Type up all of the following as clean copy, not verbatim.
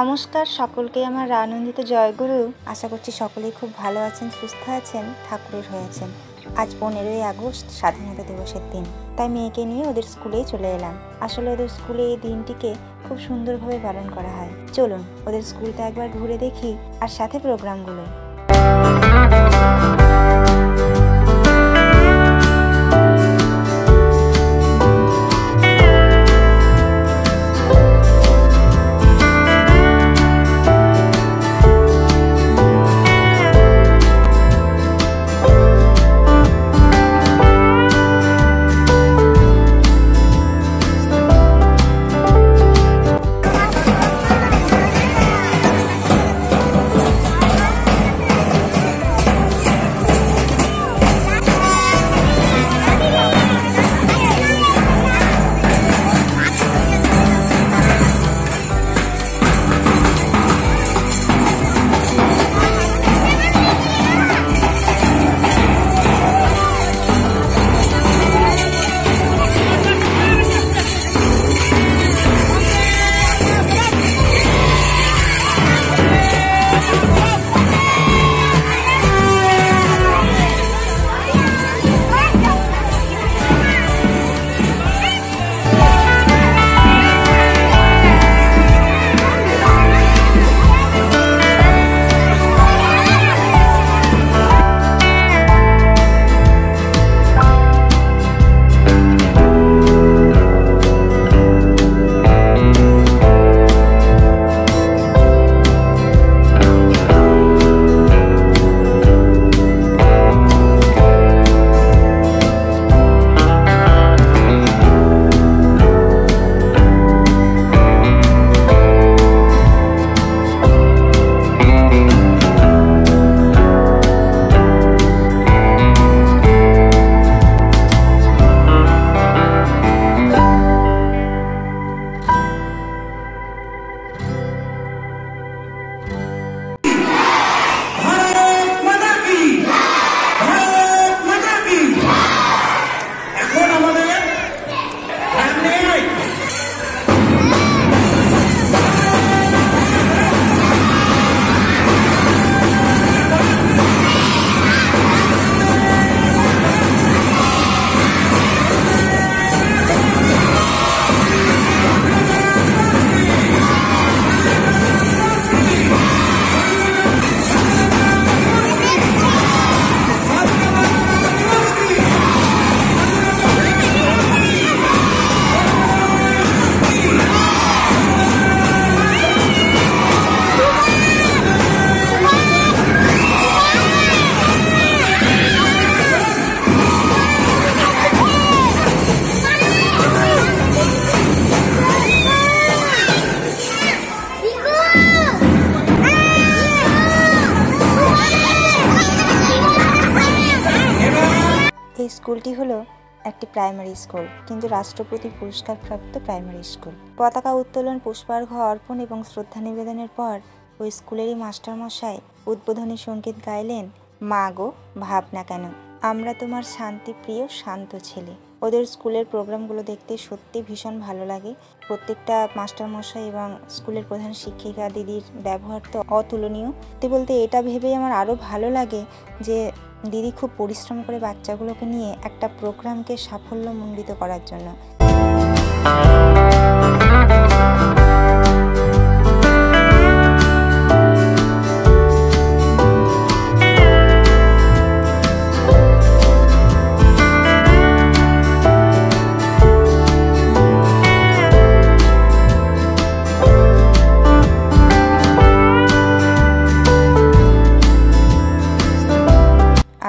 নমস্কার সকলকে আমার আনন্দিত জয়গুরু। আশা করছি সকলেই খুব ভালো আছেন, সুস্থ আছেন, ঠাকুরের হয়েছেন। আজ 15ই আগস্ট স্বাধীনতা দিবসের দিন, তাই মেয়েকে নিয়ে ওদের স্কুলেই চলে এলাম। আসলে ওদের স্কুলে এই দিনটিকে খুব সুন্দরভাবে পালন করা হয়। চলুন ওদের স্কুলটা একবার ঘুরে দেখি, আর সাথে প্রোগ্রামগুলো। এই স্কুলটি হলো একটি প্রাইমারি স্কুল, কিন্তু রাষ্ট্রপতি পুরস্কারপ্রাপ্ত প্রাইমারি স্কুল। পতাকা উত্তোলন, পুষ্পার্ঘ অর্পণ এবং শ্রদ্ধা নিবেদনের পর ওই স্কুলেরই মাস্টারমশাই উদ্বোধনী সঙ্গীত গাইলেন, মা গো ভাব না কেন, আমরা তোমার শান্তিপ্রিয় শান্ত ছেলে। ওদের স্কুলের প্রোগ্রামগুলো দেখতে সত্যি ভীষণ ভালো লাগে। প্রত্যেকটা মাস্টারমশাই এবং স্কুলের প্রধান শিক্ষিকা দিদির ব্যবহার তো অতুলনীয়। বলতে এটা ভেবেই আমার আরও ভালো লাগে যে দিদি খুব পরিশ্রম করে বাচ্চাগুলোকে নিয়ে একটা প্রোগ্রামকে সাফল্যমণ্ডিত করার জন্য।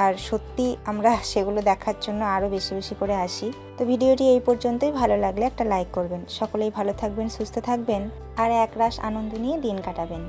আর সত্যি আমরা সেগুলো দেখার জন্য আরও বেশি বেশি করে আসি। তো ভিডিওটি এই পর্যন্তই। ভালো লাগলে একটা লাইক করবেন। সকলেই ভালো থাকবেন, সুস্থ থাকবেন, আর একরাশ আনন্দ নিয়ে দিন কাটাবেন।